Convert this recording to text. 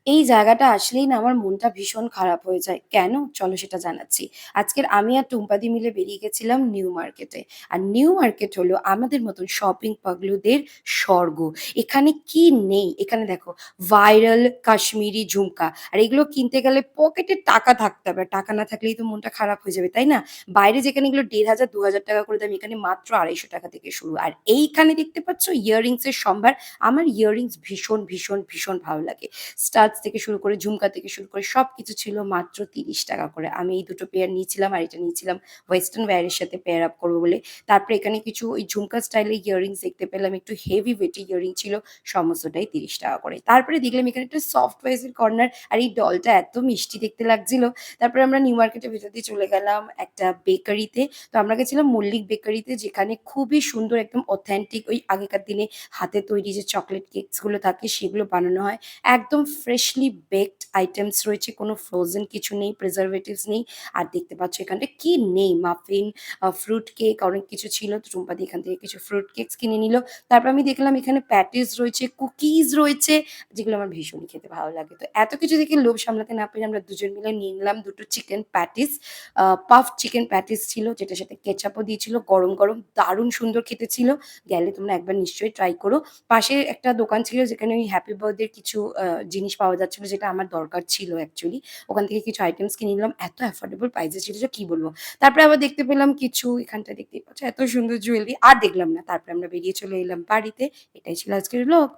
এই জায়গাটা আসলেই না আমার মনটা ভীষণ খারাপ হয়ে যায়। কেন? চলো সেটা জানাচ্ছি। আজকের আমি আর টুম্পাদি মিলে বেরিয়ে গেছিলাম নিউ মার্কেটে। আর নিউ মার্কেট হলো আমাদের মতন শপিং পাগলুদের স্বর্গ। এখানে কি নেই? এখানে দেখো ভাইরাল কাশ্মীরি ঝুমকা। আর এগুলো কিনতে গেলে পকেটে টাকা থাকতে হবে। আর টাকা না থাকলেই তো মনটা খারাপ হয়ে যাবে, তাই না? বাইরে যেখানে এগুলো ৳১,৫০০ ৳২,০০০ করে দাম, এখানে মাত্র ৳২৫০ থেকে শুরু। আর এইখানে দেখতে পাচ্ছ ইয়াররিংস এর সম্ভার। আমার ইয়াররিংস ভীষণ, ভীষণ, ভীষণ ভালো লাগে। স্টাডস থেকে শুরু করে ঝুমকা থেকে শুরু করে সবকিছু ছিল মাত্র ৳৩০ করে। আমি এই ২ টো পেয়ার নিয়েছিলাম আর এটা নিয়েছিলাম ওয়েস্টার্ন ওয়্যার এর সাথে পেয়ার আপ করব বলে। তারপরে এখানে কিছু ওই ঝুমকা স্টাইলের ইয়াররিংস দেখতে পেলাম। একটু হেভি ওয়েট এর ইয়াররিং ছিল। সমস্তটাই ৳৩০ করে। তারপরে দেখলাম এখানে একটা সফট টয়েস এর কর্নার আর এই ডলটা এত মিষ্টি দেখতে লাগছিল। তারপরে আমরা নিউ মার্কেটের ভেতর দিয়ে চলে গেলাম একটা বেকারিতে। তো আমরা গেছিলাম মল্লিক বেকারিতে, যেখানে খুবই সুন্দর একদম অথেন্টিক ওই আগেকার দিনে হাতে তৈরি যে চকোলেট কেকস গুলো থাকে সেগুলো বানানো হয়। একদম ফ্রেশলি বেকড আইটেমস রয়েছে। কোনো ফ্রোজেন কিছু নেই, প্রিজারভেটিভস নেই। আর দেখতে পাচ্ছ এখানটায় কি নেই? মাফিন, ফ্রুট কেক অনেক কিছু ছিল। তো টুম্পাদি এখান থেকে কিছু ফ্রুট কেকস কিনে নিল। তারপর আমি দেখলাম এখানে প্যাটিস রয়েছে, কুকিজ রয়েছে, যেগুলো আমার ভীষণই খেতে ভালো লাগে। তো এত কিছু দেখে লোভ সামলাতে না পেরে আমরা দুজন মিলে নিয়ে নিলাম ২ টো chicken patties. Puffed chicken patties ছিল, যেটার সাথে কেচাপও দিয়েছিল। গরম, গরম দারুণ সুন্দর খেতে ছিল। গেলে তোমরা একবার নিশ্চয়ই ট্রাই করো। পাশে একটা দোকান ছিল যেখানে ওই হ্যাপি বার্থডে র কিছু জিনিস পাওয়া যাচ্ছিল, যেটা আমার দরকার ছিল অ্যাকচুয়ালি। ওখান থেকে কিছু আইটেমস কিনে নিলাম। এত অ্যাফোর্ডেবল প্রাইস এ ছিল যে কি বলব। তারপরে আবার দেখতে পেলাম কিছু, এখানটায় দেখতেই পাচ্ছ এত সুন্দর জুয়েলারি। আর দেখলাম না। তারপরে আমরা বেরিয়ে চলে এলাম বাড়িতে। এটাই ছিল আজকের ভ্লগ।